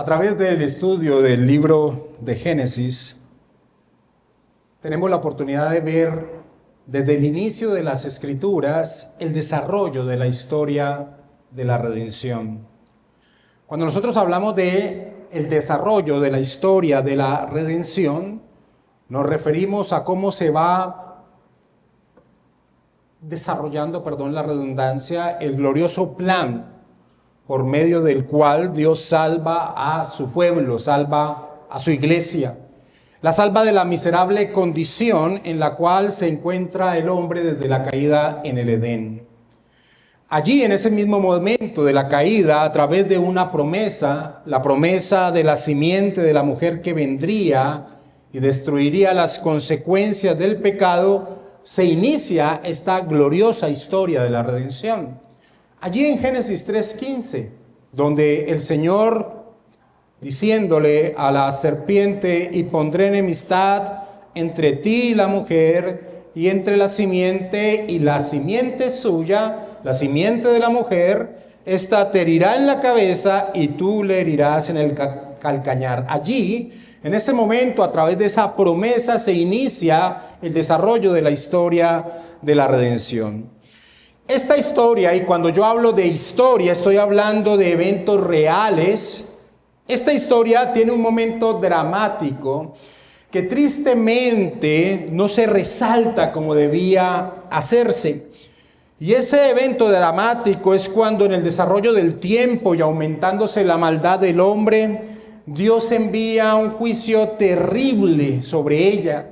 A través del estudio del libro de Génesis, tenemos la oportunidad de ver desde el inicio de las Escrituras el desarrollo de la historia de la redención. Cuando nosotros hablamos de el desarrollo de la historia de la redención, nos referimos a cómo se va desarrollando, la redundancia, el glorioso plan por medio del cual Dios salva a su pueblo, salva a su iglesia. La salva de la miserable condición en la cual se encuentra el hombre desde la caída en el Edén. Allí, en ese mismo momento de la caída, a través de una promesa, la promesa de la simiente de la mujer que vendría y destruiría las consecuencias del pecado, se inicia esta gloriosa historia de la redención. Allí en Génesis 3:15, donde el Señor, diciéndole a la serpiente, y pondré enemistad entre ti y la mujer, y entre la simiente y la simiente suya, la simiente de la mujer, esta te herirá en la cabeza y tú le herirás en el calcañar. Allí, en ese momento, a través de esa promesa, se inicia el desarrollo de la historia de la redención. Esta historia, y cuando yo hablo de historia, estoy hablando de eventos reales. Esta historia tiene un momento dramático que tristemente no se resalta como debía hacerse. Y ese evento dramático es cuando en el desarrollo del tiempo y aumentándose la maldad del hombre, Dios envía un juicio terrible sobre ella.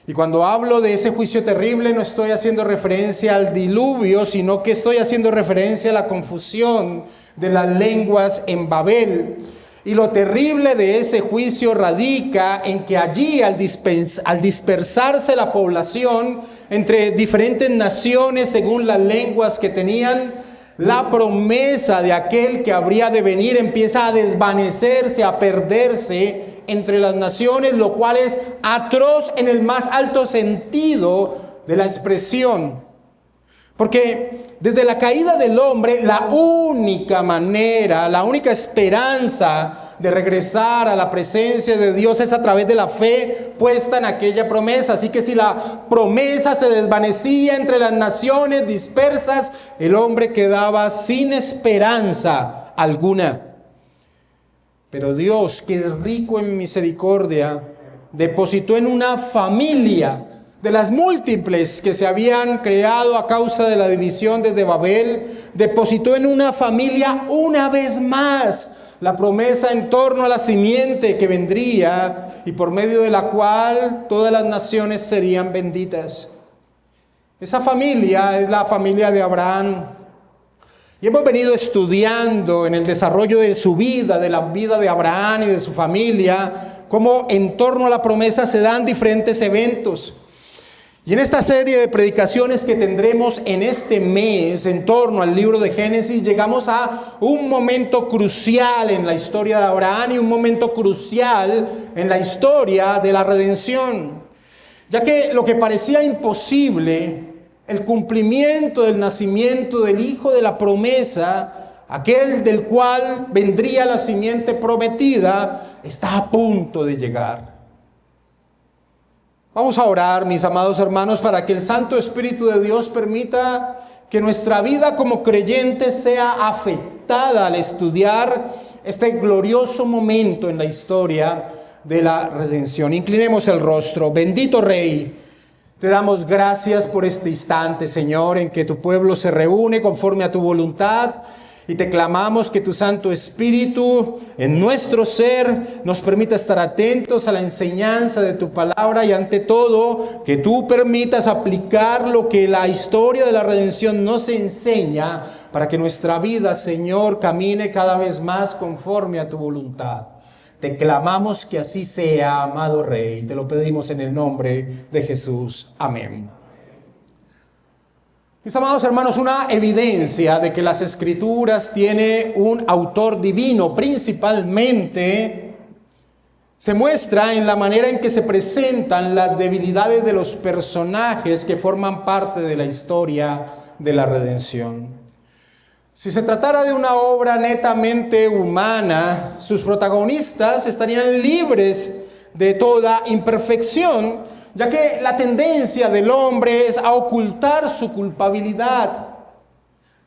Y cuando hablo de ese juicio terrible no estoy haciendo referencia al diluvio, sino que estoy haciendo referencia a la confusión de las lenguas en Babel. Y lo terrible de ese juicio radica en que allí, al dispersarse la población entre diferentes naciones según las lenguas que tenían, la promesa de aquel que habría de venir empieza a desvanecerse, a perderse entre las naciones, lo cual es atroz en el más alto sentido de la expresión. Porque desde la caída del hombre, la única manera, la única esperanza de regresar a la presencia de Dios es a través de la fe puesta en aquella promesa. Así que si la promesa se desvanecía entre las naciones dispersas, el hombre quedaba sin esperanza alguna. Pero Dios, que es rico en misericordia, depositó en una familia de las múltiples que se habían creado a causa de la división desde Babel, depositó en una familia una vez más la promesa en torno a la simiente que vendría y por medio de la cual todas las naciones serían benditas. Esa familia es la familia de Abraham. Y hemos venido estudiando en el desarrollo de su vida, de la vida de Abraham y de su familia, cómo en torno a la promesa se dan diferentes eventos. Y en esta serie de predicaciones que tendremos en este mes en torno al libro de Génesis, llegamos a un momento crucial en la historia de Abraham y un momento crucial en la historia de la redención. Ya que lo que parecía imposible, el cumplimiento del nacimiento del hijo de la promesa, aquel del cual vendría la simiente prometida, está a punto de llegar. Vamos a orar, mis amados hermanos, para que el Santo Espíritu de Dios permita que nuestra vida como creyentes sea afectada al estudiar este glorioso momento en la historia de la redención. Inclinemos el rostro. Bendito Rey, te damos gracias por este instante, Señor, en que tu pueblo se reúne conforme a tu voluntad. Y te clamamos que tu Santo Espíritu en nuestro ser nos permita estar atentos a la enseñanza de tu palabra y ante todo que tú permitas aplicar lo que la historia de la redención nos enseña para que nuestra vida, Señor, camine cada vez más conforme a tu voluntad. Te clamamos que así sea, amado Rey. Te lo pedimos en el nombre de Jesús. Amén. Mis amados hermanos, una evidencia de que las Escrituras tiene un autor divino principalmente se muestra en la manera en que se presentan las debilidades de los personajes que forman parte de la historia de la redención. Si se tratara de una obra netamente humana, sus protagonistas estarían libres de toda imperfección, ya que la tendencia del hombre es a ocultar su culpabilidad.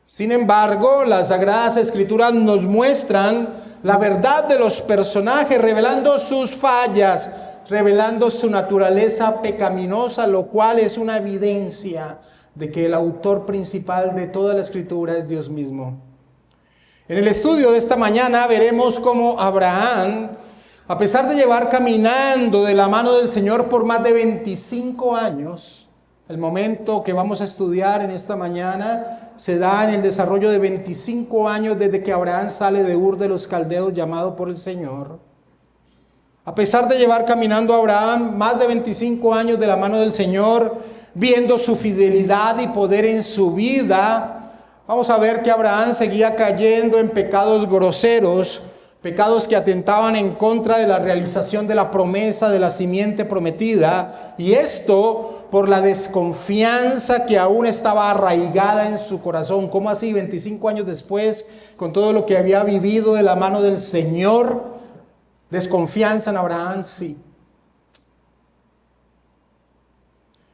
Sin embargo, las Sagradas Escrituras nos muestran la verdad de los personajes, revelando sus fallas, revelando su naturaleza pecaminosa, lo cual es una evidencia de que el autor principal de toda la Escritura es Dios mismo. En el estudio de esta mañana veremos cómo Abraham, a pesar de llevar caminando de la mano del Señor por más de 25 años, el momento que vamos a estudiar en esta mañana se da en el desarrollo de 25 años desde que Abraham sale de Ur de los Caldeos, llamado por el Señor. A pesar de llevar caminando Abraham más de 25 años de la mano del Señor, viendo su fidelidad y poder en su vida, vamos a ver que Abraham seguía cayendo en pecados groseros, pecados que atentaban en contra de la realización de la promesa de la simiente prometida, y esto por la desconfianza que aún estaba arraigada en su corazón. ¿Cómo así? 25 años después, con todo lo que había vivido de la mano del Señor, desconfianza en Abraham, sí.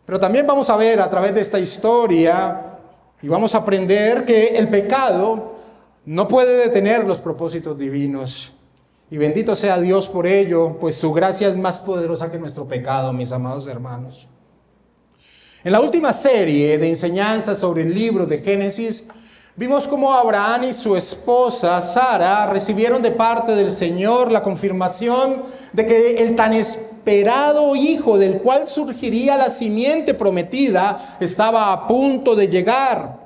Pero también vamos a ver a través de esta historia y vamos a aprender que el pecado no puede detener los propósitos divinos. Y bendito sea Dios por ello, pues su gracia es más poderosa que nuestro pecado, mis amados hermanos. En la última serie de enseñanzas sobre el libro de Génesis, vimos cómo Abraham y su esposa Sara recibieron de parte del Señor la confirmación de que el tan esperado hijo del cual surgiría la simiente prometida estaba a punto de llegar.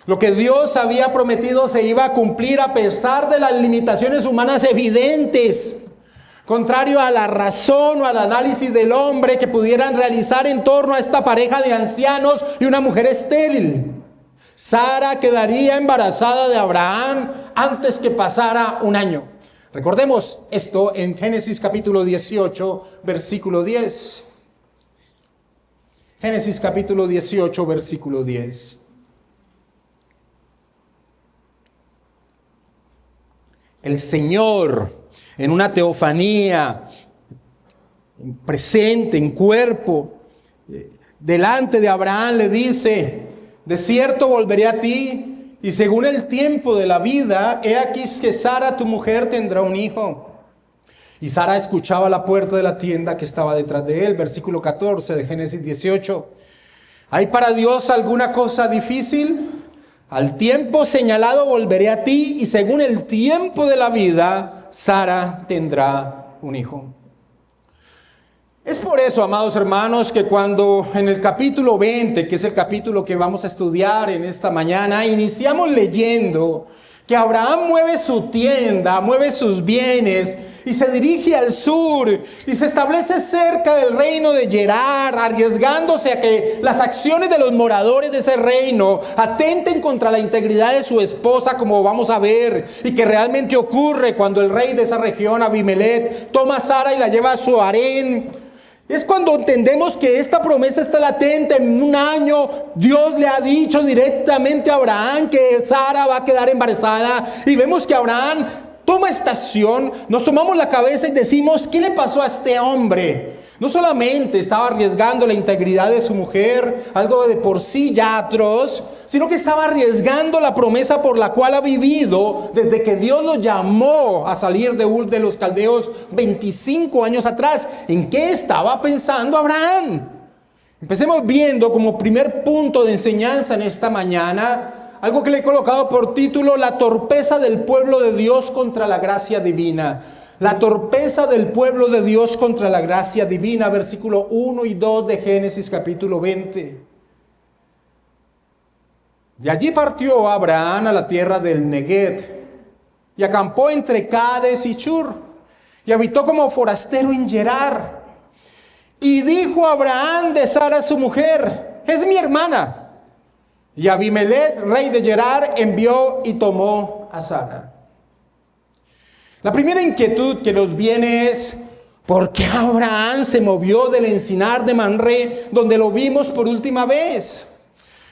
Lo que Dios había prometido se iba a cumplir a pesar de las limitaciones humanas evidentes, contrario a la razón o al análisis del hombre que pudieran realizar en torno a esta pareja de ancianos y una mujer estéril. Sara quedaría embarazada de Abraham antes que pasara un año. Recordemos esto en Génesis capítulo 18, versículo 10. Génesis capítulo 18, versículo 10. El Señor, en una teofanía, presente en cuerpo, delante de Abraham le dice: de cierto volveré a ti, y según el tiempo de la vida, he aquí que Sara, tu mujer, tendrá un hijo. Y Sara escuchaba a la puerta de la tienda que estaba detrás de él. Versículo 14 de Génesis 18. ¿Hay para Dios alguna cosa difícil? Al tiempo señalado volveré a ti, y según el tiempo de la vida, Sara tendrá un hijo. Es por eso, amados hermanos, que cuando en el capítulo 20, que es el capítulo que vamos a estudiar en esta mañana, iniciamos leyendo que Abraham mueve su tienda, mueve sus bienes y se dirige al sur y se establece cerca del reino de Gerar, arriesgándose a que las acciones de los moradores de ese reino atenten contra la integridad de su esposa, como vamos a ver, y que realmente ocurre cuando el rey de esa región, Abimelech, toma a Sara y la lleva a su harén. Es cuando entendemos que esta promesa está latente. En un año Dios le ha dicho directamente a Abraham que Sara va a quedar embarazada, y vemos que Abraham toma esta acción. Nos tomamos la cabeza y decimos: ¿qué le pasó a este hombre? No solamente estaba arriesgando la integridad de su mujer, algo de por sí ya atroz, sino que estaba arriesgando la promesa por la cual ha vivido desde que Dios lo llamó a salir de Ur de los Caldeos 25 años atrás. ¿En qué estaba pensando Abraham? Empecemos viendo como primer punto de enseñanza en esta mañana algo que le he colocado por título: la torpeza del pueblo de Dios contra la gracia divina. La torpeza del pueblo de Dios contra la gracia divina, versículo 1 y 2 de Génesis capítulo 20. De allí partió Abraham a la tierra del Neguet y acampó entre Cades y Shur, y habitó como forastero en Gerar. Y dijo Abraham de Sara su mujer: es mi hermana. Y Abimelech, rey de Gerar, envió y tomó a Sara. La primera inquietud que nos viene es: ¿por qué Abraham se movió del encinar de Mamre, donde lo vimos por última vez?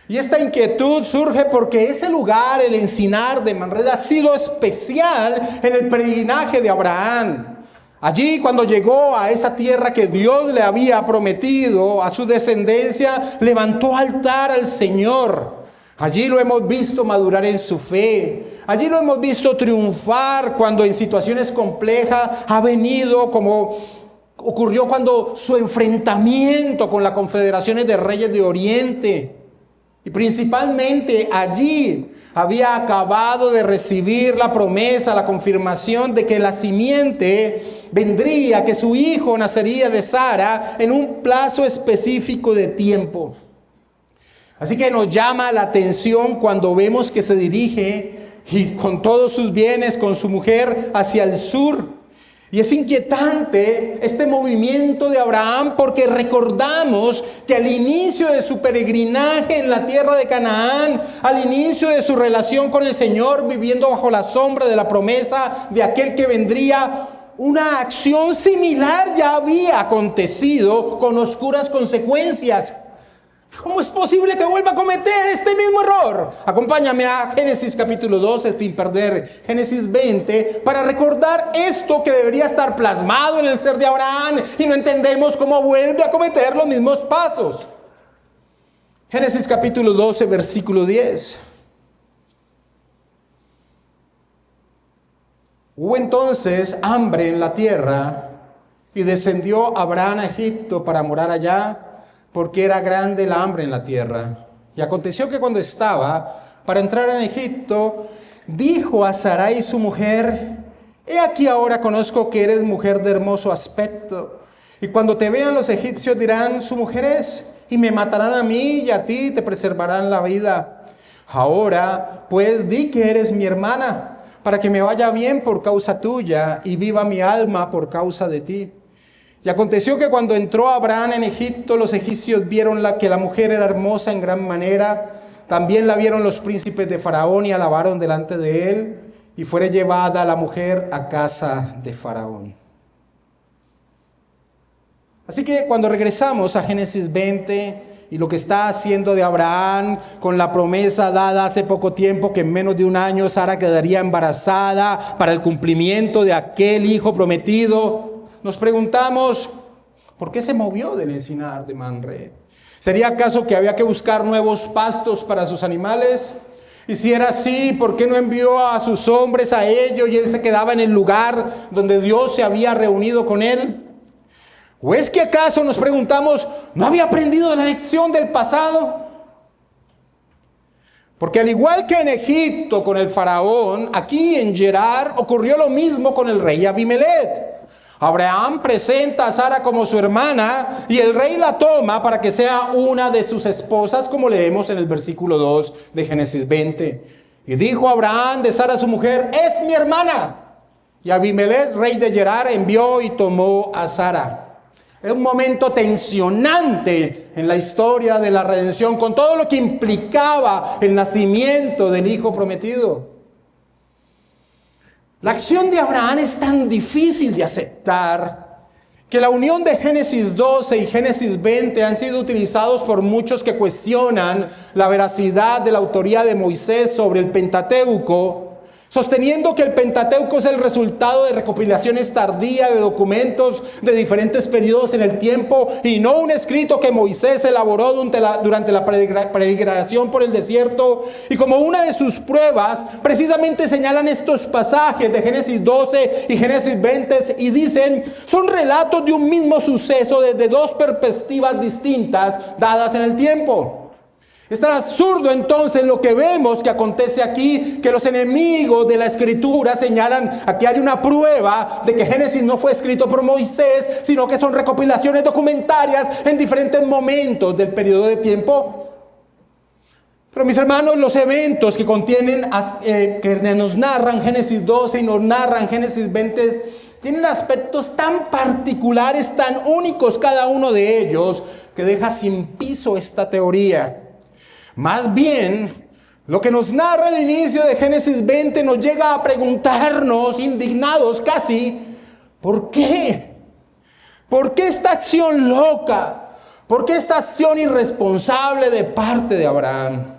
Y esta inquietud surge porque ese lugar, el encinar de Manré, ha sido especial en el peregrinaje de Abraham. Allí, cuando llegó a esa tierra que Dios le había prometido a su descendencia, levantó altar al Señor. Allí lo hemos visto madurar en su fe. Allí lo hemos visto triunfar cuando en situaciones complejas ha venido, como ocurrió cuando su enfrentamiento con las confederaciones de reyes de Oriente. Y principalmente allí había acabado de recibir la promesa, la confirmación de que la simiente vendría, que su hijo nacería de Sara en un plazo específico de tiempo. Así que nos llama la atención cuando vemos que se dirige y con todos sus bienes, con su mujer, hacia el sur. Y es inquietante este movimiento de Abraham porque recordamos que al inicio de su peregrinaje en la tierra de Canaán, al inicio de su relación con el Señor, viviendo bajo la sombra de la promesa de aquel que vendría, una acción similar ya había acontecido con oscuras consecuencias. ¿Cómo es posible que vuelva a cometer este mismo error? Acompáñame a Génesis capítulo 12, sin perder Génesis 20, para recordar esto que debería estar plasmado en el ser de Abraham y no entendemos cómo vuelve a cometer los mismos pasos. Génesis capítulo 12, versículo 10. Hubo entonces hambre en la tierra y descendió Abraham a Egipto para morar allá, porque era grande la hambre en la tierra. Y aconteció que cuando estaba para entrar en Egipto, dijo a Sarai su mujer: he aquí ahora conozco que eres mujer de hermoso aspecto, y cuando te vean los egipcios dirán: su mujer es, y me matarán a mí y a ti te preservarán la vida. Ahora pues di que eres mi hermana, para que me vaya bien por causa tuya, y viva mi alma por causa de ti. Y aconteció que cuando entró Abraham en Egipto, los egipcios vieron que la mujer era hermosa en gran manera. También la vieron los príncipes de Faraón y alabaron delante de él. Y fuere llevada la mujer a casa de Faraón. Así que cuando regresamos a Génesis 20 y lo que está haciendo de Abraham con la promesa dada hace poco tiempo que en menos de un año Sara quedaría embarazada para el cumplimiento de aquel hijo prometido, nos preguntamos, ¿por qué se movió del encinar de Manré? ¿Sería acaso que había que buscar nuevos pastos para sus animales? Y si era así, ¿por qué no envió a sus hombres a ellos y él se quedaba en el lugar donde Dios se había reunido con él? ¿O es que acaso nos preguntamos, ¿no había aprendido la lección del pasado? Porque al igual que en Egipto con el faraón, aquí en Gerar ocurrió lo mismo con el rey Abimelech. Abraham presenta a Sara como su hermana y el rey la toma para que sea una de sus esposas, como leemos en el versículo 2 de Génesis 20. Y dijo Abraham de Sara su mujer: es mi hermana. Y Abimelech, rey de Gerar, envió y tomó a Sara. Es un momento tensionante en la historia de la redención, con todo lo que implicaba el nacimiento del hijo prometido. La acción de Abraham es tan difícil de aceptar que la unión de Génesis 12 y Génesis 20 han sido utilizados por muchos que cuestionan la veracidad de la autoría de Moisés sobre el Pentateuco, sosteniendo que el Pentateuco es el resultado de recopilaciones tardías de documentos de diferentes periodos en el tiempo y no un escrito que Moisés elaboró durante la peregrinación por el desierto. Y como una de sus pruebas, precisamente señalan estos pasajes de Génesis 12 y Génesis 20 y dicen, son relatos de un mismo suceso desde dos perspectivas distintas dadas en el tiempo. Es tan absurdo entonces lo que vemos que acontece aquí, que los enemigos de la escritura señalan, aquí hay una prueba de que Génesis no fue escrito por Moisés, sino que son recopilaciones documentarias en diferentes momentos del periodo de tiempo. Pero mis hermanos, los eventos que contienen, que nos narran Génesis 12 y nos narran Génesis 20, tienen aspectos tan particulares, tan únicos cada uno de ellos, que deja sin piso esta teoría. Más bien, lo que nos narra el inicio de Génesis 20 nos llega a preguntarnos, indignados casi, ¿por qué? ¿Por qué esta acción loca? ¿Por qué esta acción irresponsable de parte de Abraham?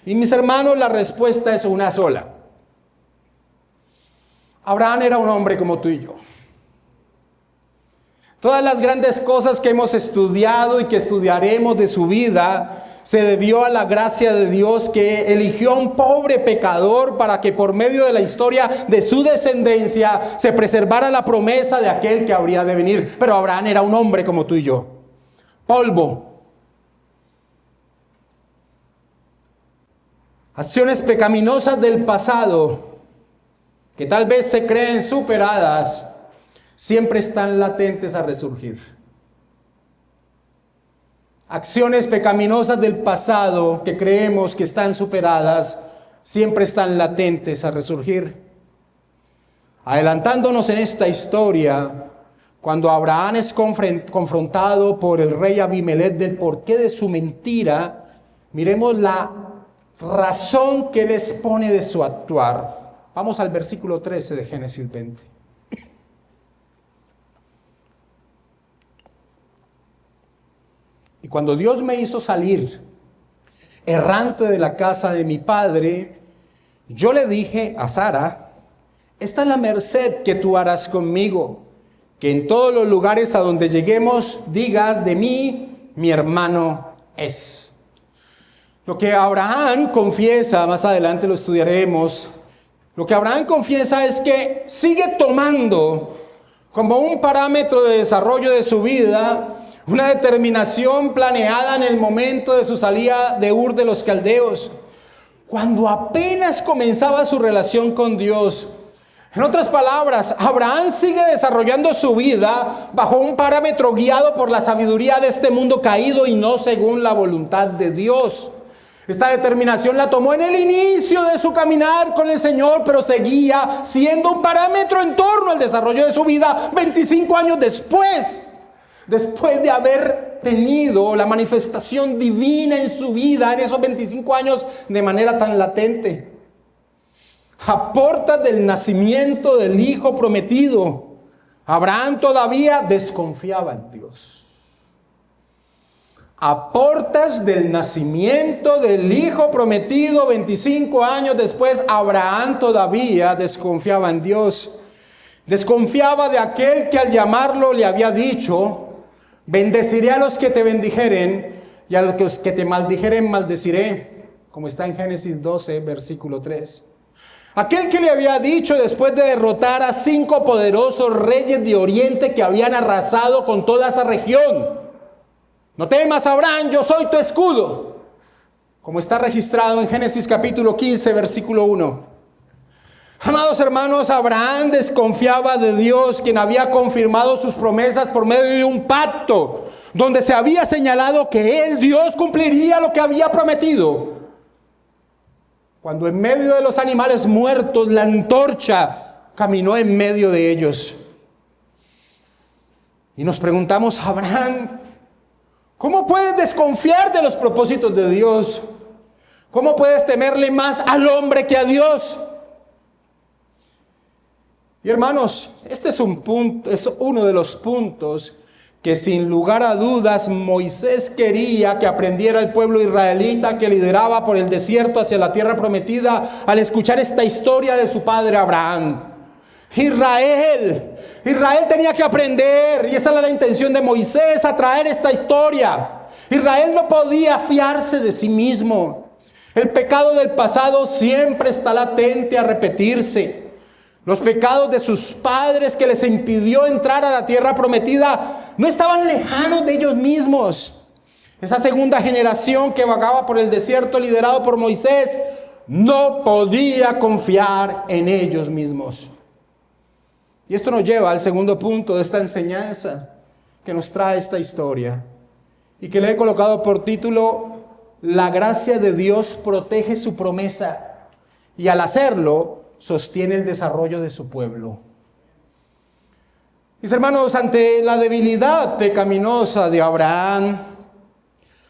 Y mis hermanos, la respuesta es una sola. Abraham era un hombre como tú y yo. Todas las grandes cosas que hemos estudiado y que estudiaremos de su vida se debió a la gracia de Dios, que eligió a un pobre pecador para que por medio de la historia de su descendencia se preservara la promesa de aquel que habría de venir. Pero Abraham era un hombre como tú y yo. Polvo. Acciones pecaminosas del pasado, que tal vez se creen superadas, siempre están latentes a resurgir. Acciones pecaminosas del pasado que creemos que están superadas, siempre están latentes a resurgir. Adelantándonos en esta historia, cuando Abraham es confrontado por el rey Abimelech del porqué de su mentira, miremos la razón que él expone de su actuar. Vamos al versículo 13 de Génesis 20. Y cuando Dios me hizo salir errante de la casa de mi padre, yo le dije a Sara: esta es la merced que tú harás conmigo, que en todos los lugares a donde lleguemos digas de mí, mi hermano es. Lo que Abraham confiesa, más adelante lo estudiaremos, lo que Abraham confiesa es que sigue tomando como un parámetro de desarrollo de su vida una determinación planeada en el momento de su salida de Ur de los Caldeos, cuando apenas comenzaba su relación con Dios. En otras palabras, Abraham sigue desarrollando su vida bajo un parámetro guiado por la sabiduría de este mundo caído y no según la voluntad de Dios. Esta determinación la tomó en el inicio de su caminar con el Señor, pero seguía siendo un parámetro en torno al desarrollo de su vida 25 años después de haber tenido la manifestación divina en su vida en esos 25 años de manera tan latente. A portas del nacimiento del hijo prometido, Abraham todavía desconfiaba en Dios. A portas del nacimiento del hijo prometido, 25 años después, Abraham todavía desconfiaba en Dios. Desconfiaba de aquel que al llamarlo le había dicho: bendeciré a los que te bendijeren y a los que te maldijeren maldeciré, como está en Génesis 12, versículo 3. Aquel que le había dicho después de derrotar a 5 poderosos reyes de Oriente que habían arrasado con toda esa región: no temas, Abraham, yo soy tu escudo, como está registrado en Génesis capítulo 15, versículo 1. Amados hermanos, Abraham desconfiaba de Dios, quien había confirmado sus promesas por medio de un pacto, donde se había señalado que él, Dios, cumpliría lo que había prometido. Cuando en medio de los animales muertos, la antorcha caminó en medio de ellos. Y nos preguntamos: Abraham, ¿cómo puedes desconfiar de los propósitos de Dios? ¿Cómo puedes temerle más al hombre que a Dios? Y hermanos, este es uno de los puntos que sin lugar a dudas Moisés quería que aprendiera el pueblo israelita que lideraba por el desierto hacia la tierra prometida al escuchar esta historia de su padre Abraham. Israel tenía que aprender, y esa era la intención de Moisés, a traer esta historia. Israel no podía fiarse de sí mismo. El pecado del pasado siempre está latente a repetirse. Los pecados de sus padres que les impidió entrar a la tierra prometida no estaban lejanos de ellos mismos. Esa segunda generación que vagaba por el desierto liderado por Moisés no podía confiar en ellos mismos. Y esto nos lleva al segundo punto de esta enseñanza que nos trae esta historia y que le he colocado por título: la gracia de Dios protege su promesa y al hacerlo sostiene el desarrollo de su pueblo. Mis hermanos, ante la debilidad pecaminosa de Abraham,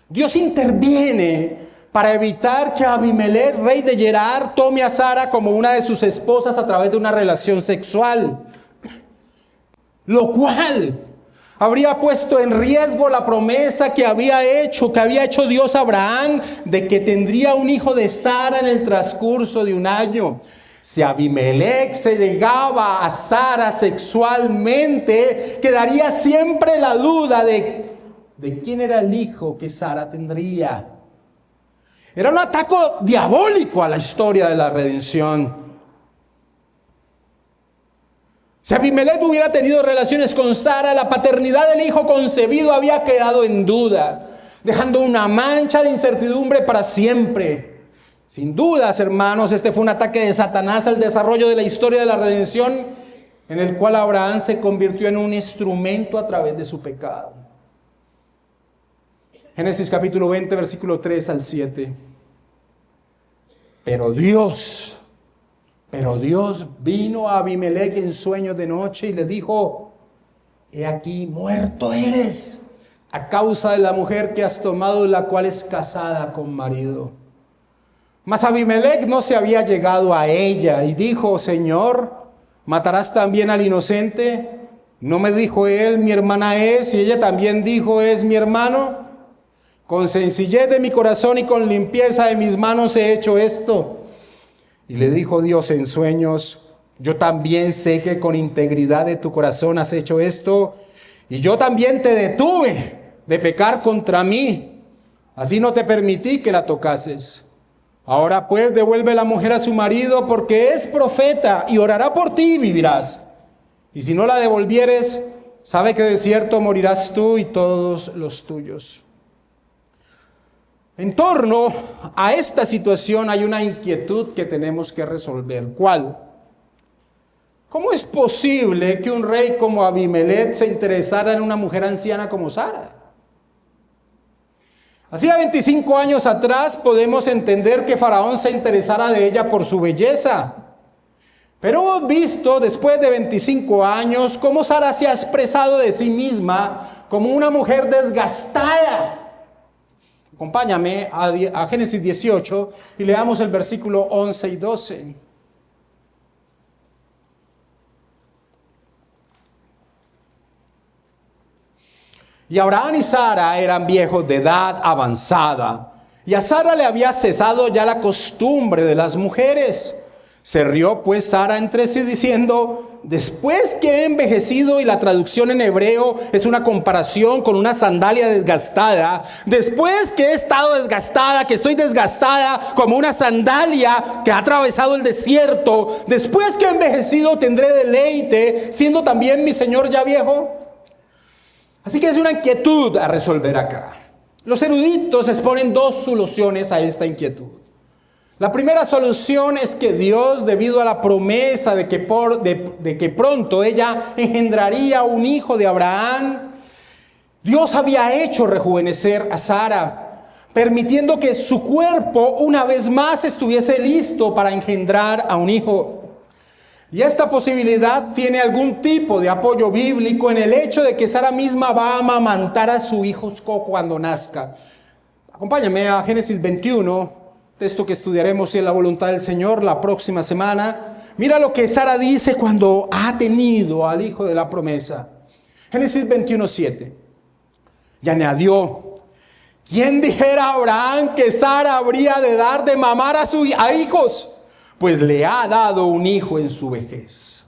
Dios interviene para evitar que Abimelech, rey de Gerar, tome a Sara como una de sus esposas a través de una relación sexual. Lo cual Habría puesto en riesgo la promesa que había hecho Dios a Abraham de que tendría un hijo de Sara en el transcurso de un año. Si Abimelech se llegaba a Sara sexualmente, quedaría siempre la duda de quién era el hijo que Sara tendría. Era un ataque diabólico a la historia de la redención. Si Abimelech hubiera tenido relaciones con Sara, la paternidad del hijo concebido había quedado en duda, dejando una mancha de incertidumbre para siempre. Sin dudas, hermanos, este fue un ataque de Satanás al desarrollo de la historia de la redención, en el cual Abraham se convirtió en un instrumento a través de su pecado. Génesis capítulo 20, versículo 3 al 7. Pero Dios vino a Abimelech en sueños de noche y le dijo: he aquí, muerto eres a causa de la mujer que has tomado, la cual es casada con marido. Mas Abimelech no se había llegado a ella y dijo: Señor, ¿matarás también al inocente? ¿No me dijo él, mi hermana es? Y ella también dijo, es mi hermano. Con sencillez de mi corazón y con limpieza de mis manos he hecho esto. Y le dijo Dios en sueños: yo también sé que con integridad de tu corazón has hecho esto, y yo también te detuve de pecar contra mí. Así no te permití que la tocases. Ahora pues devuelve la mujer a su marido, porque es profeta, y orará por ti y vivirás. Y si no la devolvieres, sabe que de cierto morirás tú y todos los tuyos. En torno a esta situación hay una inquietud que tenemos que resolver. ¿Cuál? ¿Cómo es posible que un rey como Abimelech se interesara en una mujer anciana como Sara? Hacía 25 años atrás podemos entender que Faraón se interesara de ella por su belleza. Pero hemos visto después de 25 años cómo Sara se ha expresado de sí misma como una mujer desgastada. Acompáñame a Génesis 18 y leamos el versículo 11 y 12. Y Abraham y Sara eran viejos de edad avanzada, y a Sara le había cesado ya la costumbre de las mujeres. Se rió pues Sara entre sí diciendo: después que he envejecido, y la traducción en hebreo es una comparación con una sandalia desgastada, después que he estado desgastada, que estoy desgastada como una sandalia que ha atravesado el desierto, después que he envejecido tendré deleite, siendo también mi señor ya viejo. Así que es una inquietud a resolver acá. Los eruditos exponen dos soluciones a esta inquietud. La primera solución es que Dios, debido a la promesa de que pronto ella engendraría un hijo de Abraham, Dios había hecho rejuvenecer a Sara, permitiendo que su cuerpo una vez más estuviese listo para engendrar a un hijo. Y esta posibilidad tiene algún tipo de apoyo bíblico en el hecho de que Sara misma va a amamantar a su hijo cuando nazca. Acompáñame a Génesis 21, texto que estudiaremos si es la voluntad del Señor la próxima semana. Mira lo que Sara dice cuando ha tenido al hijo de la promesa. Génesis 21:7. Y añadió: ¿quién dijera a Abraham que Sara habría de dar de mamar a hijos? Pues le ha dado un hijo en su vejez.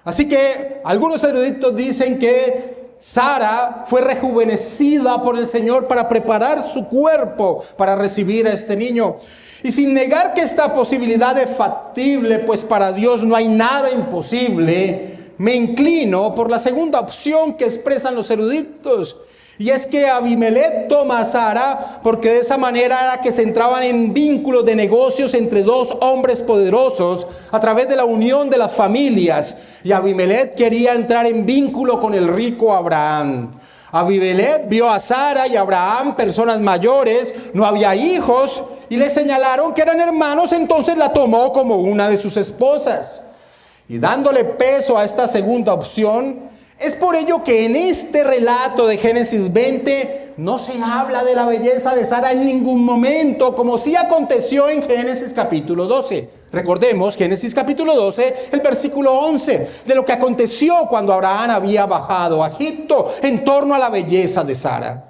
Así que algunos eruditos dicen que Sara fue rejuvenecida por el Señor para preparar su cuerpo para recibir a este niño. Y sin negar que esta posibilidad es factible, pues para Dios no hay nada imposible, me inclino por la segunda opción que expresan los eruditos. Y es que Abimelech toma a Sara porque de esa manera era que se entraban en vínculos de negocios entre dos hombres poderosos a través de la unión de las familias. Y Abimelech quería entrar en vínculo con el rico Abraham. Abimelech vio a Sara y a Abraham, personas mayores, no había hijos, y le señalaron que eran hermanos, entonces la tomó como una de sus esposas. Y dándole peso a esta segunda opción, es por ello que en este relato de Génesis 20 no se habla de la belleza de Sara en ningún momento, como sí aconteció en Génesis capítulo 12. Recordemos Génesis capítulo 12, el versículo 11, de lo que aconteció cuando Abraham había bajado a Egipto en torno a la belleza de Sara.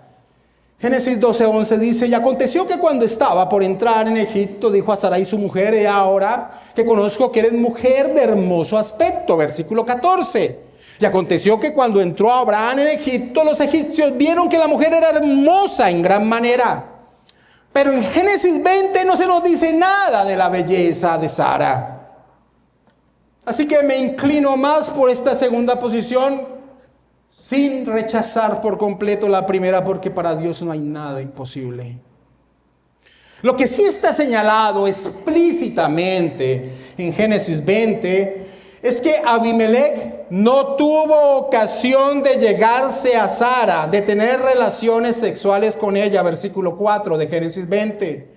Génesis 12:11 dice: y aconteció que cuando estaba por entrar en Egipto, dijo a Sarai su mujer: he ahora que conozco que eres mujer de hermoso aspecto. Versículo 14. Y aconteció que cuando entró Abraham en Egipto, los egipcios vieron que la mujer era hermosa en gran manera. Pero en Génesis 20 no se nos dice nada de la belleza de Sara. Así que me inclino más por esta segunda posición, sin rechazar por completo la primera, porque para Dios no hay nada imposible. Lo que sí está señalado explícitamente en Génesis 20 es que Abimelech no tuvo ocasión de llegarse a Sara, de tener relaciones sexuales con ella, versículo 4 de Génesis 20.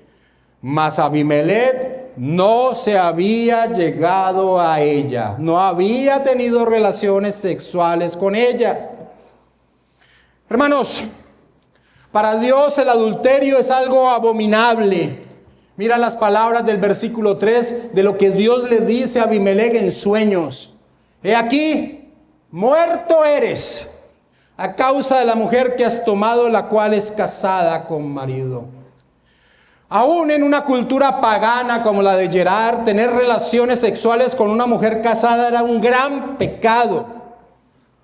Mas Abimelech no se había llegado a ella, no había tenido relaciones sexuales con ella. Hermanos, para Dios el adulterio es algo abominable. Mira las palabras del versículo 3 de lo que Dios le dice a Abimelech en sueños. He aquí, muerto eres a causa de la mujer que has tomado, la cual es casada con marido. Aún en una cultura pagana como la de Gerar, tener relaciones sexuales con una mujer casada era un gran pecado.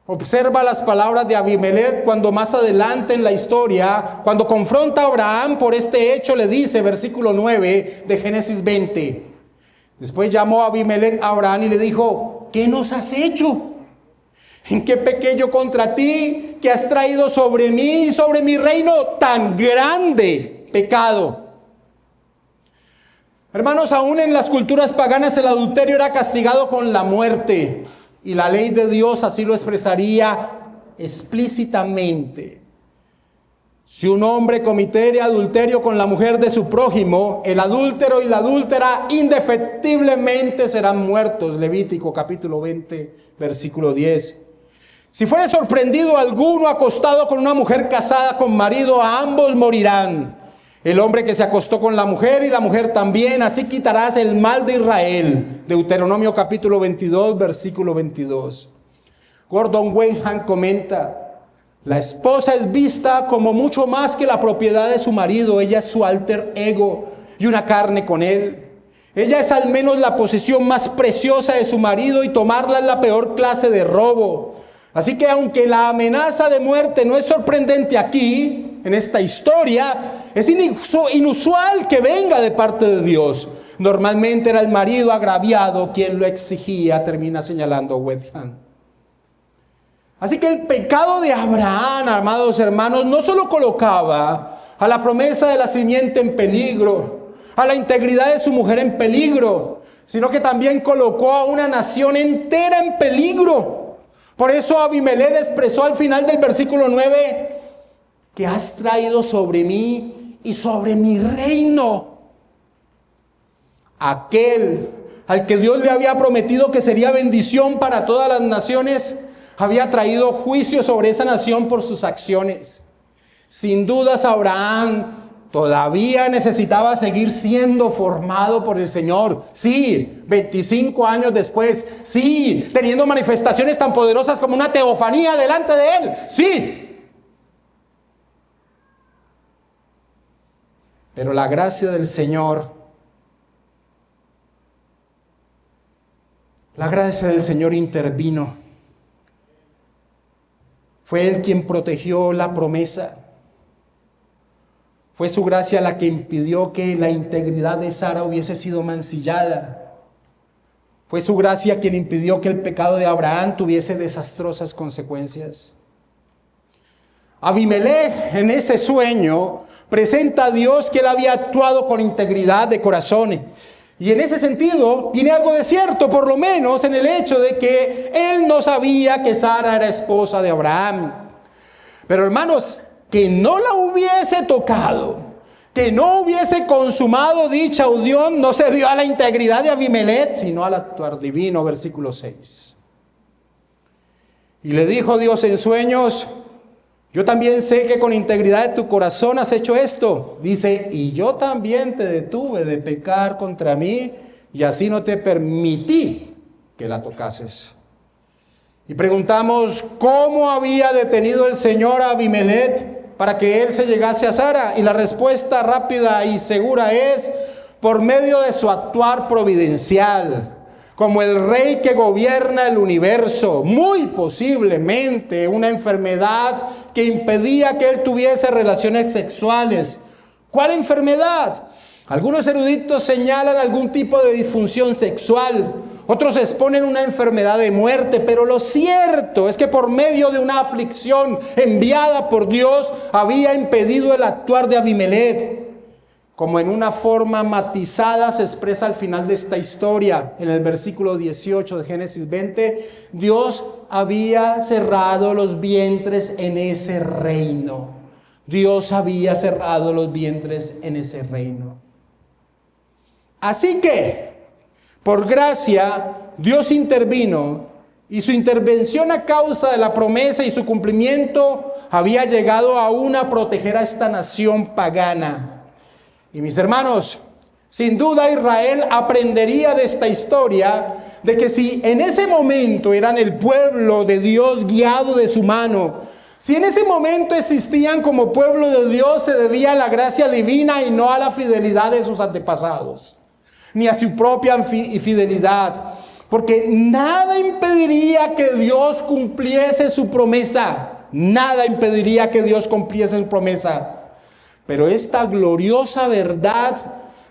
Observa las palabras de Abimelech cuando más adelante en la historia, cuando confronta a Abraham por este hecho, le dice, versículo 9 de Génesis 20. Después llamó a Abimelech a Abraham y le dijo: ¿qué nos has hecho? ¿En qué pequé yo contra ti, que has traído sobre mí y sobre mi reino tan grande pecado? Hermanos, aún en las culturas paganas el adulterio era castigado con la muerte. Y la ley de Dios así lo expresaría explícitamente. Si un hombre cometiera adulterio con la mujer de su prójimo, el adúltero y la adúltera indefectiblemente serán muertos. Levítico capítulo 20, versículo 10. Si fuere sorprendido alguno acostado con una mujer casada con marido, a ambos morirán. El hombre que se acostó con la mujer y la mujer también, así quitarás el mal de Israel. Deuteronomio capítulo 22, versículo 22. Gordon Wenham comenta: la esposa es vista como mucho más que la propiedad de su marido. Ella es su alter ego y una carne con él. Ella es al menos la posesión más preciosa de su marido, y tomarla es la peor clase de robo. Así que aunque la amenaza de muerte no es sorprendente aquí, en esta historia, es inusual que venga de parte de Dios. Normalmente era el marido agraviado quien lo exigía, termina señalando Wenham. Así que el pecado de Abraham, amados hermanos, no solo colocaba a la promesa de la simiente en peligro, a la integridad de su mujer en peligro, sino que también colocó a una nación entera en peligro. Por eso Abimelech expresó al final del versículo 9: que has traído sobre mí y sobre mi reino. Aquel al que Dios le había prometido que sería bendición para todas las naciones, había traído juicio sobre esa nación por sus acciones. Sin dudas, Abraham todavía necesitaba seguir siendo formado por el Señor. Sí, 25 años después. Sí, teniendo manifestaciones tan poderosas como una teofanía delante de él. Sí. Pero la gracia del Señor, intervino. Fue Él quien protegió la promesa. Fue su gracia la que impidió que la integridad de Sara hubiese sido mancillada. Fue su gracia quien impidió que el pecado de Abraham tuviese desastrosas consecuencias. Abimelech, en ese sueño, presenta a Dios que él había actuado con integridad de corazón. Y en ese sentido, tiene algo de cierto, por lo menos en el hecho de que él no sabía que Sara era esposa de Abraham. Pero hermanos, que no la hubiese tocado, que no hubiese consumado dicha unión, no se dio a la integridad de Abimelech, sino al actuar divino, versículo 6. Y le dijo Dios en sueños: yo también sé que con integridad de tu corazón has hecho esto. Dice: y yo también te detuve de pecar contra mí, y así no te permití que la tocases. Y preguntamos, ¿cómo había detenido el Señor a Abimelech para que él se llegase a Sara? Y la respuesta rápida y segura es, por medio de su actuar providencial, como el rey que gobierna el universo. Muy posiblemente una enfermedad que impedía que él tuviese relaciones sexuales. ¿Cuál enfermedad? Algunos eruditos señalan algún tipo de disfunción sexual. Otros exponen una enfermedad de muerte, pero lo cierto es que por medio de una aflicción enviada por Dios había impedido el actuar de Abimelech. Como en una forma matizada se expresa al final de esta historia, en el versículo 18 de Génesis 20, Dios había cerrado los vientres en ese reino. Dios había cerrado los vientres en ese reino. Así que, por gracia, Dios intervino y su intervención a causa de la promesa y su cumplimiento había llegado aún a proteger a esta nación pagana. Y mis hermanos, sin duda Israel aprendería de esta historia de que si en ese momento eran el pueblo de Dios guiado de su mano, si en ese momento existían como pueblo de Dios, se debía a la gracia divina y no a la fidelidad de sus antepasados, ni a su propia fidelidad, porque nada impediría que Dios cumpliese su promesa. Nada impediría que Dios cumpliese su promesa. Pero esta gloriosa verdad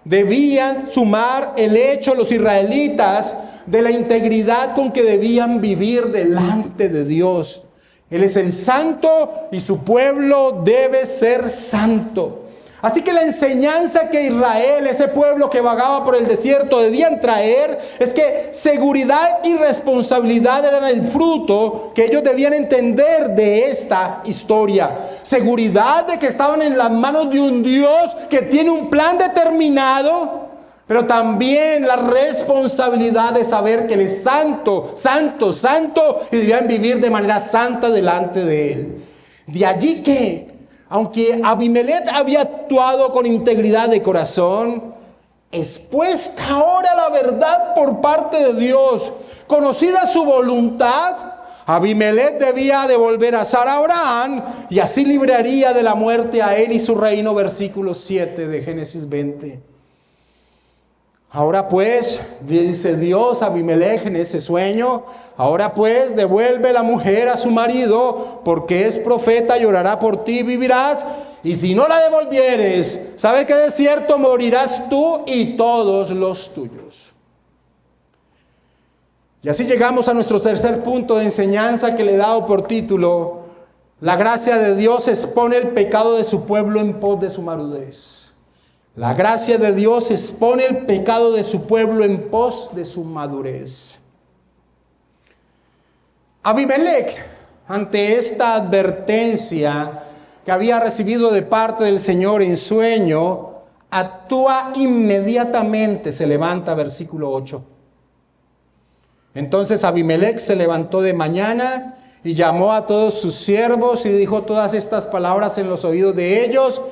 debían sumar el hecho los israelitas de la integridad con que debían vivir delante de Dios. Él es el santo y su pueblo debe ser santo. Así que la enseñanza que Israel, ese pueblo que vagaba por el desierto, debían traer es que seguridad y responsabilidad eran el fruto que ellos debían entender de esta historia. Seguridad de que estaban en las manos de un Dios que tiene un plan determinado, pero también la responsabilidad de saber que Él es santo, santo, santo, y debían vivir de manera santa delante de Él. De allí que, aunque Abimelech había actuado con integridad de corazón, expuesta ahora la verdad por parte de Dios, conocida su voluntad, Abimelech debía devolver a Sara a Abraham y así libraría de la muerte a él y su reino, versículo 7 de Génesis 20. Ahora pues, dice Dios a Abimelech en ese sueño, ahora pues devuelve la mujer a su marido, porque es profeta y orará por ti y vivirás. Y si no la devolvieres, ¿sabes que de cierto morirás tú y todos los tuyos? Y así llegamos a nuestro tercer punto de enseñanza que le he dado por título: la gracia de Dios expone el pecado de su pueblo en pos de su madurez. La gracia de Dios expone el pecado de su pueblo en pos de su madurez. Abimelech, ante esta advertencia que había recibido de parte del Señor en sueño, actúa inmediatamente, se levanta, versículo 8. Entonces Abimelech se levantó de mañana y llamó a todos sus siervos y dijo todas estas palabras en los oídos de ellos,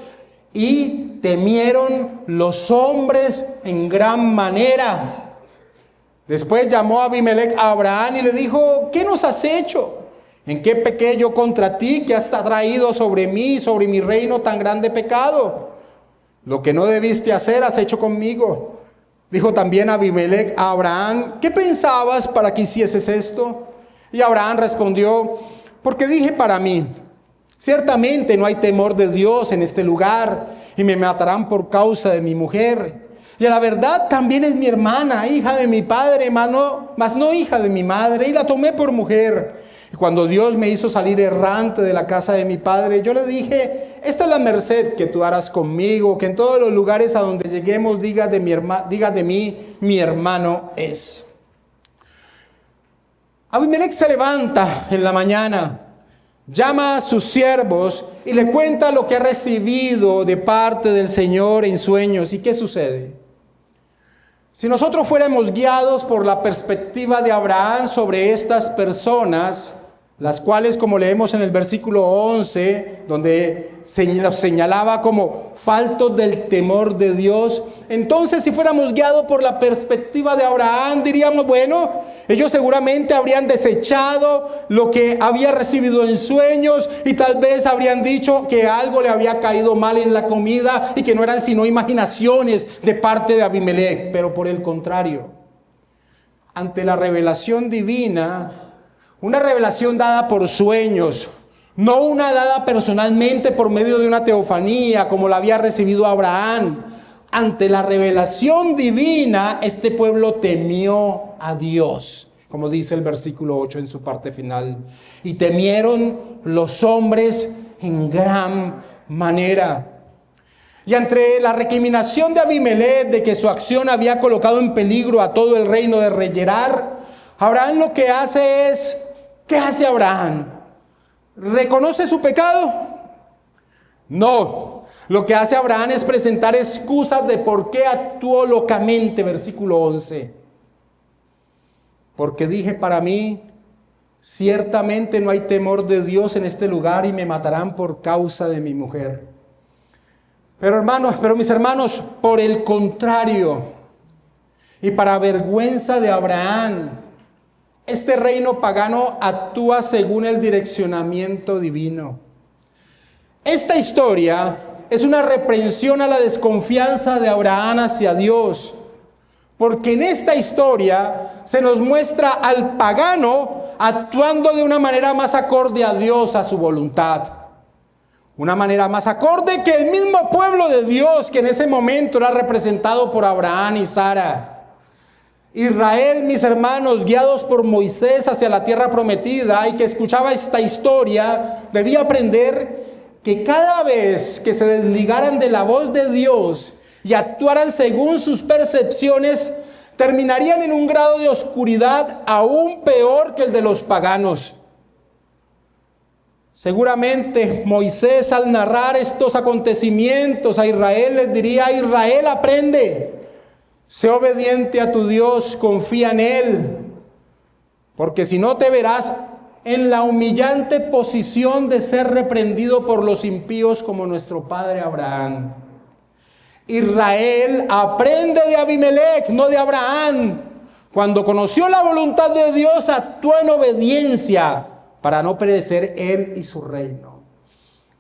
y temieron los hombres en gran manera. Después llamó a Abimelech a Abraham y le dijo: ¿qué nos has hecho? ¿En qué pequé yo contra ti, que has traído sobre mí y sobre mi reino tan grande pecado? Lo que no debiste hacer has hecho conmigo. Dijo también Abimelech a Abraham: ¿qué pensabas para que hicieses esto? Y Abraham respondió: porque dije para mí, ciertamente no hay temor de Dios en este lugar, y me matarán por causa de mi mujer. Y a la verdad también es mi hermana, hija de mi padre, mas no hija de mi madre, y la tomé por mujer. Y cuando Dios me hizo salir errante de la casa de mi padre, yo le dije: esta es la merced que tú harás conmigo, que en todos los lugares a donde lleguemos digas de mí, mi hermano es. Abimelech se levanta en la mañana, llama a sus siervos y le cuenta lo que ha recibido de parte del Señor en sueños. ¿Y qué sucede? Si nosotros fuéramos guiados por la perspectiva de Abraham sobre estas personas, las cuales, como leemos en el versículo 11, donde los señalaba como faltos del temor de Dios, entonces si fuéramos guiados por la perspectiva de Abraham, diríamos, bueno, ellos seguramente habrían desechado lo que había recibido en sueños y tal vez habrían dicho que algo le había caído mal en la comida y que no eran sino imaginaciones de parte de Abimelech. Pero por el contrario, ante la revelación divina, una revelación dada por sueños, no una dada personalmente por medio de una teofanía como la había recibido Abraham. Ante la revelación divina, este pueblo temió a Dios, como dice el versículo 8 en su parte final. Y temieron los hombres en gran manera. Y ante la recriminación de Abimelech de que su acción había colocado en peligro a todo el reino de Gerar, Abraham lo que hace es, ¿qué hace Abraham? ¿Reconoce su pecado? No. Lo que hace Abraham es presentar excusas de por qué actuó locamente, versículo 11. Porque dije para mí, ciertamente no hay temor de Dios en este lugar y me matarán por causa de mi mujer. Pero mis hermanos, por el contrario, y para vergüenza de Abraham, este reino pagano actúa según el direccionamiento divino. Esta historia es una reprensión a la desconfianza de Abraham hacia Dios, porque en esta historia se nos muestra al pagano actuando de una manera más acorde a Dios, a su voluntad. Una manera más acorde que el mismo pueblo de Dios, que en ese momento era representado por Abraham y Sara. Israel, mis hermanos, guiados por Moisés hacia la tierra prometida y que escuchaba esta historia, debía aprender que cada vez que se desligaran de la voz de Dios y actuaran según sus percepciones, terminarían en un grado de oscuridad aún peor que el de los paganos. Seguramente Moisés, al narrar estos acontecimientos a Israel, les diría: Israel, aprende, sé obediente a tu Dios, confía en Él, porque si no te verás en la humillante posición de ser reprendido por los impíos como nuestro padre Abraham. Israel aprende de Abimelech, no de Abraham. Cuando conoció la voluntad de Dios, actuó en obediencia para no perecer él y su reino.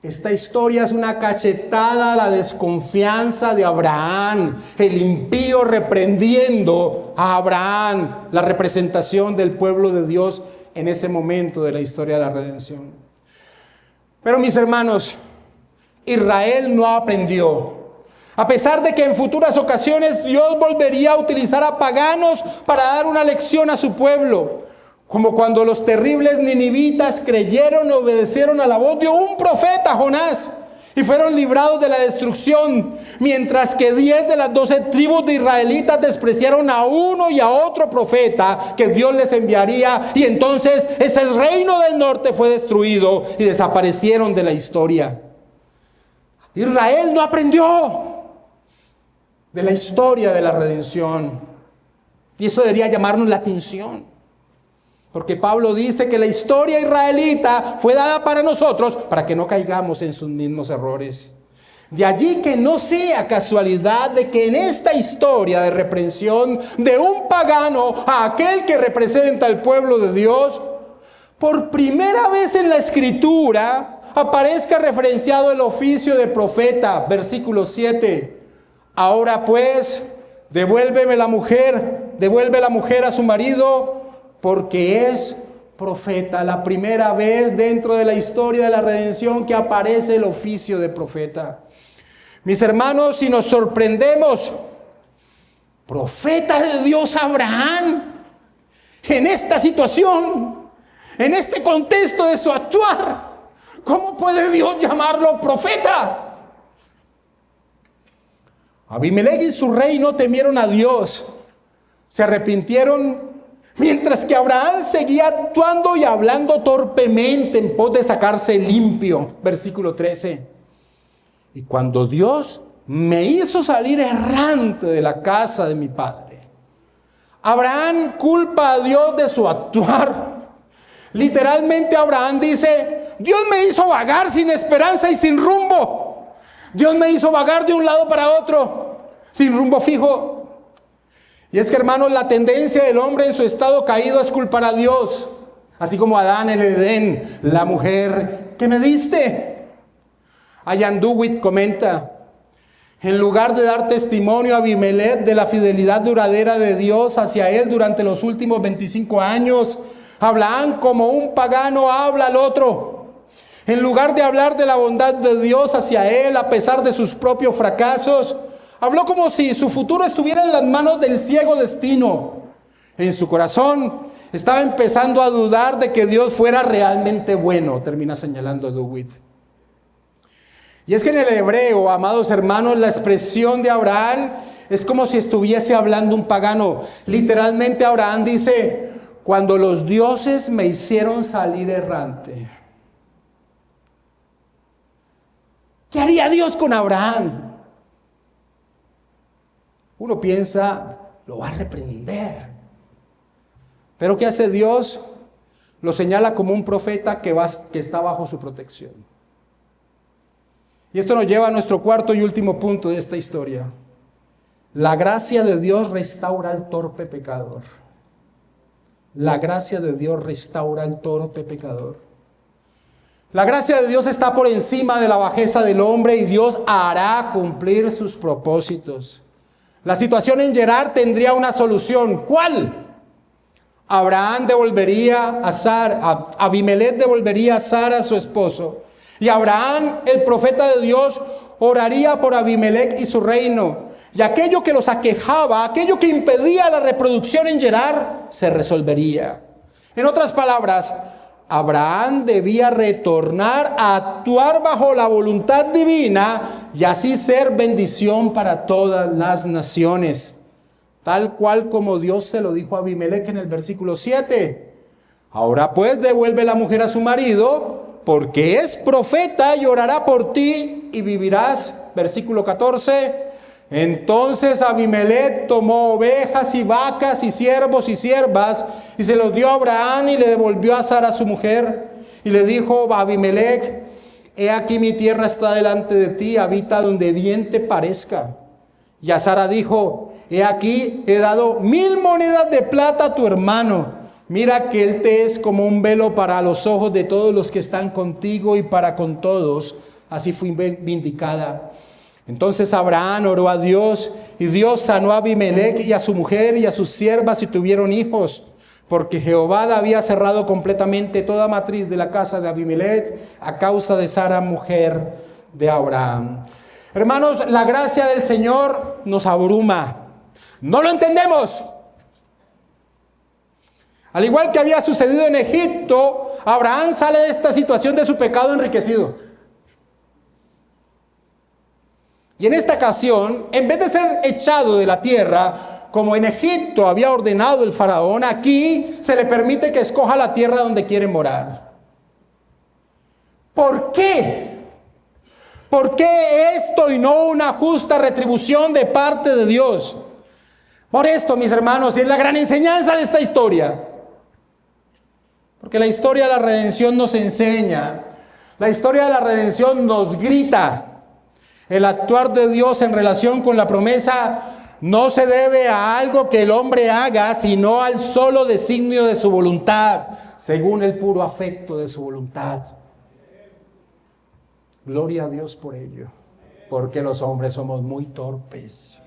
Esta historia es una cachetada a la desconfianza de Abraham, el impío reprendiendo a Abraham, la representación del pueblo de Dios en ese momento de la historia de la redención. Pero mis hermanos, Israel no aprendió. A pesar de que en futuras ocasiones Dios volvería a utilizar a paganos para dar una lección a su pueblo, como cuando los terribles ninivitas creyeron y obedecieron a la voz de un profeta, Jonás, y fueron librados de la destrucción, mientras que 10 de las 12 tribus de israelitas despreciaron a uno y a otro profeta que Dios les enviaría, y entonces ese reino del norte fue destruido y desaparecieron de la historia. Israel no aprendió de la historia de la redención, y eso debería llamarnos la atención. Porque Pablo dice que la historia israelita fue dada para nosotros para que no caigamos en sus mismos errores. De allí que no sea casualidad de que en esta historia de reprensión de un pagano a aquel que representa al pueblo de Dios, por primera vez en la Escritura aparezca referenciado el oficio de profeta, versículo 7. Ahora pues, devuelve la mujer a su marido, porque es profeta. La primera vez dentro de la historia de la redención que aparece el oficio de profeta. Mis hermanos, si nos sorprendemos, profeta de Dios Abraham, en esta situación, en este contexto de su actuar, ¿cómo puede Dios llamarlo profeta? Abimelech y su reino temieron a Dios, se arrepintieron, mientras que Abraham seguía actuando y hablando torpemente en pos de sacarse limpio. Versículo 13. Y cuando Dios me hizo salir errante de la casa de mi padre, Abraham culpa a Dios de su actuar. Literalmente Abraham dice, Dios me hizo vagar sin esperanza y sin rumbo. Dios me hizo vagar de un lado para otro, sin rumbo fijo. Y es que, hermanos, la tendencia del hombre en su estado caído es culpar a Dios. Así como Adán en el Edén, la mujer que me diste. Ian Dewitt comenta, en lugar de dar testimonio a Abimelech de la fidelidad duradera de Dios hacia él durante los últimos 25 años, Abraham, como un pagano, habla al otro. En lugar de hablar de la bondad de Dios hacia él a pesar de sus propios fracasos, habló como si su futuro estuviera en las manos del ciego destino. En su corazón estaba empezando a dudar de que Dios fuera realmente bueno, termina señalando Dewitt. Y es que en el hebreo, amados hermanos, la expresión de Abraham es como si estuviese hablando un pagano. Literalmente Abraham dice, cuando los dioses me hicieron salir errante. ¿Qué haría Dios con Abraham? Uno piensa, lo va a reprender. Pero ¿qué hace Dios? Lo señala como un profeta que está bajo su protección. Y esto nos lleva a nuestro cuarto y último punto de esta historia. La gracia de Dios restaura al torpe pecador. La gracia de Dios restaura al torpe pecador. La gracia de Dios está por encima de la bajeza del hombre y Dios hará cumplir sus propósitos. La situación en Gerar tendría una solución. ¿Cuál? Abimelech devolvería a Sara, su esposo. Y Abraham, el profeta de Dios, oraría por Abimelech y su reino. Y aquello que los aquejaba, aquello que impedía la reproducción en Gerar, se resolvería. En otras palabras, Abraham debía retornar a actuar bajo la voluntad divina y así ser bendición para todas las naciones. Tal cual como Dios se lo dijo a Abimelech en el versículo 7. Ahora pues devuelve la mujer a su marido, porque es profeta y orará por ti y vivirás. Versículo 14. Entonces Abimelech tomó ovejas y vacas y siervos y siervas y se los dio a Abraham y le devolvió a Sara su mujer. Y le dijo a Abimelech, he aquí mi tierra está delante de ti, habita donde bien te parezca. Y a Sara dijo, he aquí he dado 1000 monedas de plata a tu hermano. Mira que él te es como un velo para los ojos de todos los que están contigo y para con todos. Así fui vindicada. Entonces Abraham oró a Dios y Dios sanó a Abimelech y a su mujer y a sus siervas y tuvieron hijos. Porque Jehová había cerrado completamente toda matriz de la casa de Abimelech a causa de Sara, mujer de Abraham. Hermanos, la gracia del Señor nos abruma. No lo entendemos. Al igual que había sucedido en Egipto, Abraham sale de esta situación de su pecado enriquecido. Y en esta ocasión, en vez de ser echado de la tierra, como en Egipto había ordenado el faraón, aquí se le permite que escoja la tierra donde quiere morar. ¿Por qué? ¿Por qué esto y no una justa retribución de parte de Dios? Por esto, mis hermanos, y es la gran enseñanza de esta historia. Porque la historia de la redención nos enseña, la historia de la redención nos grita. El actuar de Dios en relación con la promesa no se debe a algo que el hombre haga, sino al solo designio de su voluntad, según el puro afecto de su voluntad. Gloria a Dios por ello, porque los hombres somos muy torpes.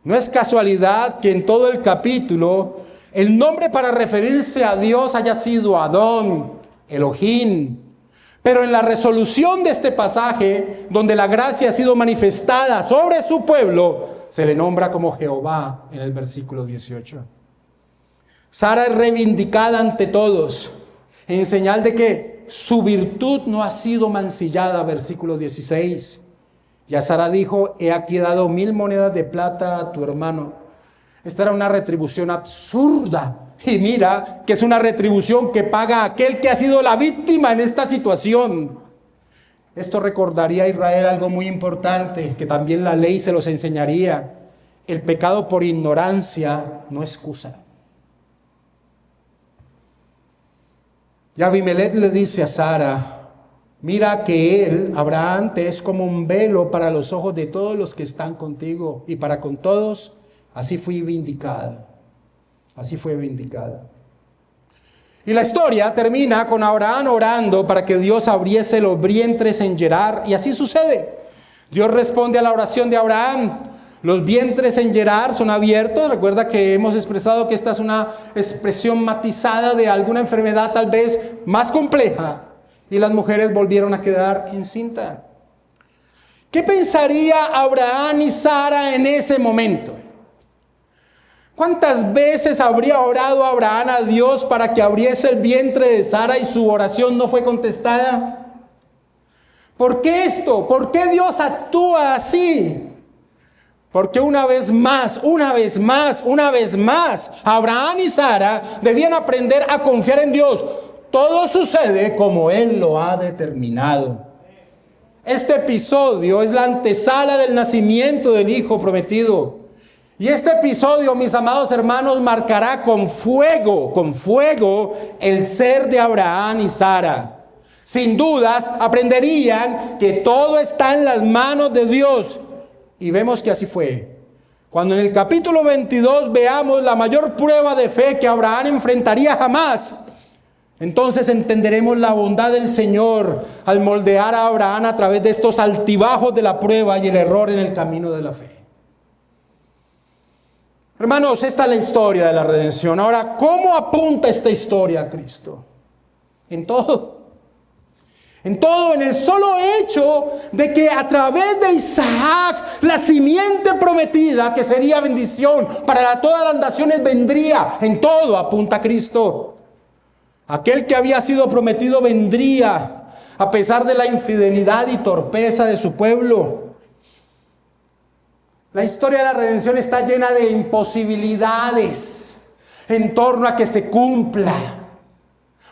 No es casualidad que en todo el capítulo el nombre para referirse a Dios haya sido Adón, Elohim. Pero en la resolución de este pasaje, donde la gracia ha sido manifestada sobre su pueblo, se le nombra como Jehová en el versículo 18. Sara es reivindicada ante todos, en señal de que su virtud no ha sido mancillada, versículo 16. Y a Sara dijo, he aquí dado 1000 monedas de plata a tu hermano. Esta era una retribución absurda. Y mira que es una retribución que paga aquel que ha sido la víctima en esta situación. Esto recordaría a Israel algo muy importante, que también la ley se los enseñaría. El pecado por ignorancia no excusa. Y Abimelech le dice a Sara: mira que él, Abraham, te es como un velo para los ojos de todos los que están contigo, y para con todos, así fui vindicada. Así fue vindicada. Y la historia termina con Abraham orando para que Dios abriese los vientres en Gerar, y así sucede. Dios responde a la oración de Abraham. Los vientres en Gerar son abiertos. Recuerda que hemos expresado que esta es una expresión matizada de alguna enfermedad tal vez más compleja. Y las mujeres volvieron a quedar encintas. ¿Qué pensaría Abraham y Sara en ese momento? ¿Cuántas veces habría orado Abraham a Dios para que abriese el vientre de Sara y su oración no fue contestada? ¿Por qué esto? ¿Por qué Dios actúa así? Porque una vez más, Abraham y Sara debían aprender a confiar en Dios. Todo sucede como Él lo ha determinado. Este episodio es la antesala del nacimiento del Hijo prometido. Y este episodio, mis amados hermanos, marcará con fuego el ser de Abraham y Sara. Sin dudas, aprenderían que todo está en las manos de Dios. Y vemos que así fue. Cuando en el capítulo 22 veamos la mayor prueba de fe que Abraham enfrentaría jamás, entonces entenderemos la bondad del Señor al moldear a Abraham a través de estos altibajos de la prueba y el error en el camino de la fe. Hermanos, esta es la historia de la redención. Ahora, ¿cómo apunta esta historia a Cristo? En todo. En el solo hecho de que a través de Isaac, la simiente prometida, que sería bendición para todas las naciones, vendría. En todo apunta a Cristo. Aquel que había sido prometido vendría, a pesar de la infidelidad y torpeza de su pueblo. La historia de la redención está llena de imposibilidades en torno a que se cumpla.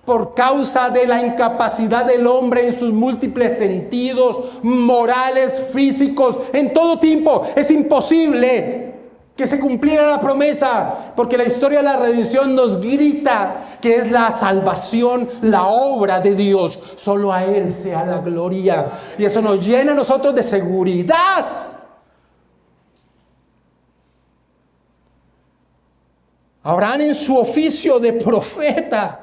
Por causa de la incapacidad del hombre en sus múltiples sentidos, morales, físicos, en todo tiempo, es imposible que se cumpliera la promesa, porque la historia de la redención nos grita que es la salvación, la obra de Dios. Solo a Él sea la gloria. Y eso nos llena a nosotros de seguridad. Abraham, en su oficio de profeta,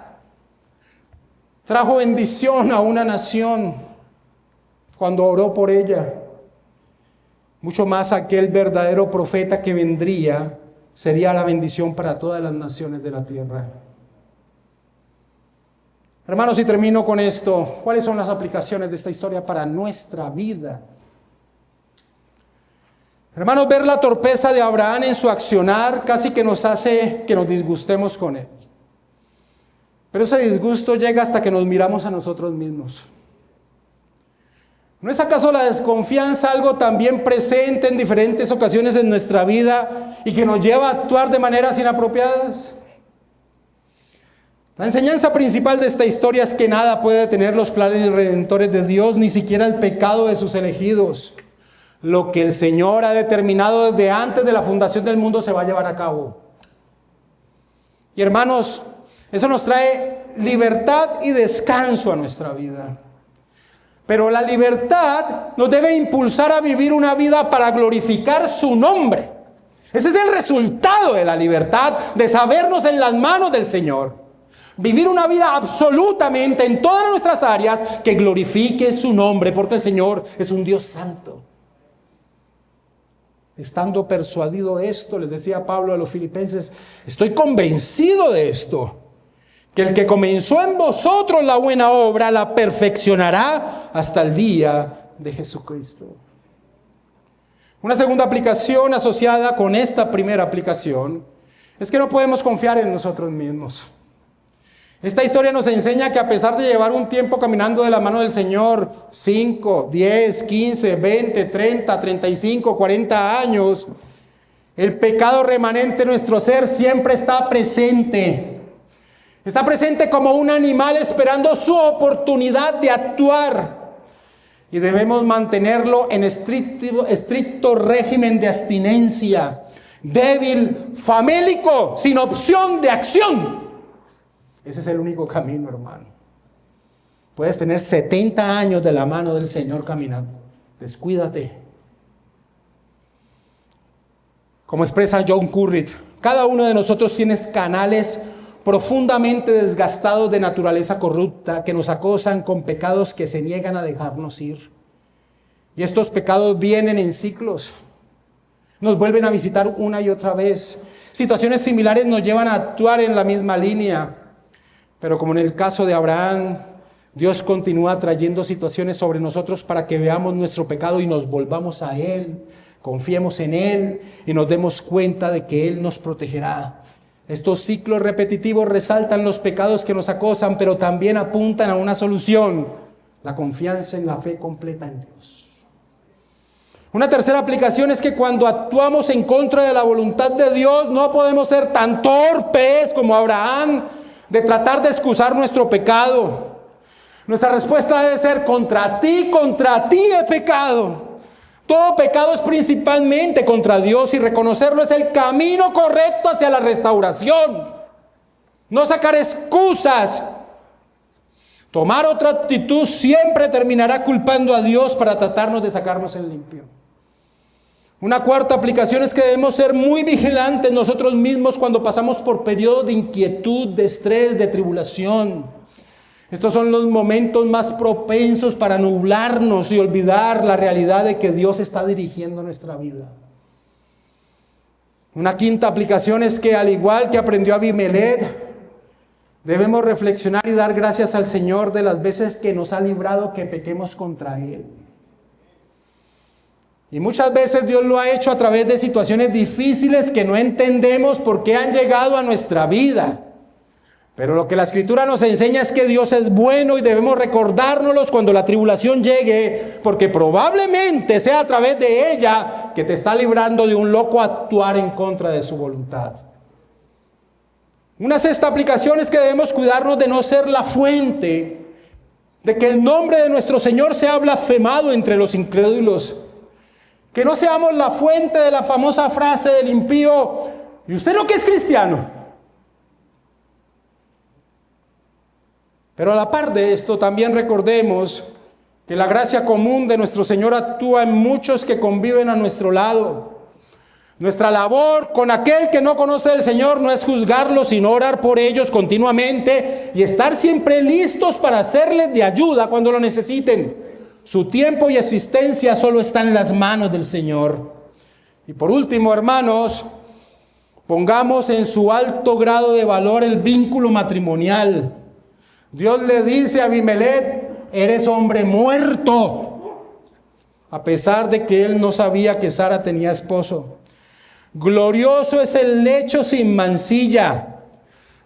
trajo bendición a una nación cuando oró por ella. Mucho más aquel verdadero profeta que vendría sería la bendición para todas las naciones de la tierra. Hermanos, y termino con esto. ¿Cuáles son las aplicaciones de esta historia para nuestra vida? Hermanos, ver la torpeza de Abraham en su accionar casi que nos hace que nos disgustemos con él. Pero ese disgusto llega hasta que nos miramos a nosotros mismos. ¿No es acaso la desconfianza algo también presente en diferentes ocasiones en nuestra vida y que nos lleva a actuar de maneras inapropiadas? La enseñanza principal de esta historia es que nada puede detener los planes redentores de Dios, ni siquiera el pecado de sus elegidos. Lo que el Señor ha determinado desde antes de la fundación del mundo se va a llevar a cabo. Y hermanos, eso nos trae libertad y descanso a nuestra vida. Pero la libertad nos debe impulsar a vivir una vida para glorificar su nombre. Ese es el resultado de la libertad, de sabernos en las manos del Señor. Vivir una vida absolutamente en todas nuestras áreas que glorifique su nombre, porque el Señor es un Dios santo. Estando persuadido de esto, les decía Pablo a los filipenses, estoy convencido de esto, que el que comenzó en vosotros la buena obra la perfeccionará hasta el día de Jesucristo. Una segunda aplicación asociada con esta primera aplicación es que no podemos confiar en nosotros mismos. Esta historia nos enseña que a pesar de llevar un tiempo caminando de la mano del Señor, 5, 10, 15, 20, 30, 35, 40 años, el pecado remanente en nuestro ser siempre está presente. Está presente como un animal esperando su oportunidad de actuar. Y debemos mantenerlo en estricto régimen de abstinencia, débil, famélico, sin opción de acción. Ese es el único camino, hermano. Puedes tener 70 años de la mano del Señor caminando. Descuídate. Como expresa John Currit, cada uno de nosotros tiene canales profundamente desgastados de naturaleza corrupta que nos acosan con pecados que se niegan a dejarnos ir. Y estos pecados vienen en ciclos. Nos vuelven a visitar una y otra vez. Situaciones similares nos llevan a actuar en la misma línea. Pero como en el caso de Abraham, Dios continúa trayendo situaciones sobre nosotros para que veamos nuestro pecado y nos volvamos a Él, confiemos en Él y nos demos cuenta de que Él nos protegerá. Estos ciclos repetitivos resaltan los pecados que nos acosan, pero también apuntan a una solución: la confianza en la fe completa en Dios. Una tercera aplicación es que cuando actuamos en contra de la voluntad de Dios, no podemos ser tan torpes como Abraham de tratar de excusar nuestro pecado. Nuestra respuesta debe ser: contra ti he pecado. Todo pecado es principalmente contra Dios y reconocerlo es el camino correcto hacia la restauración. No sacar excusas. Tomar otra actitud siempre terminará culpando a Dios para tratarnos de sacarnos en limpio. Una cuarta aplicación es que debemos ser muy vigilantes nosotros mismos cuando pasamos por periodos de inquietud, de estrés, de tribulación. Estos son los momentos más propensos para nublarnos y olvidar la realidad de que Dios está dirigiendo nuestra vida. Una quinta aplicación es que, al igual que aprendió Abimelech, debemos reflexionar y dar gracias al Señor de las veces que nos ha librado que pequemos contra Él. Y muchas veces Dios lo ha hecho a través de situaciones difíciles que no entendemos por qué han llegado a nuestra vida. Pero lo que la Escritura nos enseña es que Dios es bueno y debemos recordárnoslos cuando la tribulación llegue, porque probablemente sea a través de ella que te está librando de un loco actuar en contra de su voluntad. Una sexta aplicación es que debemos cuidarnos de no ser la fuente de que el nombre de nuestro Señor sea blasfemado entre los incrédulos. Que no seamos la fuente de la famosa frase del impío: ¿y usted no que es cristiano? Pero a la par de esto, también recordemos que la gracia común de nuestro Señor actúa en muchos que conviven a nuestro lado. Nuestra labor con aquel que no conoce al Señor no es juzgarlo, sino orar por ellos continuamente y estar siempre listos para serles de ayuda cuando lo necesiten. Su tiempo y existencia solo están en las manos del Señor. Y por último, hermanos, pongamos en su alto grado de valor el vínculo matrimonial. Dios le dice a Abimelech: eres hombre muerto, a pesar de que él no sabía que Sara tenía esposo. Glorioso es el lecho sin mancilla.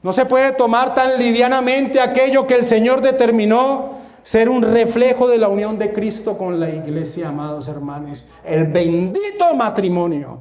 No se puede tomar tan livianamente aquello que el Señor determinó ser un reflejo de la unión de Cristo con la iglesia, amados hermanos. El bendito matrimonio.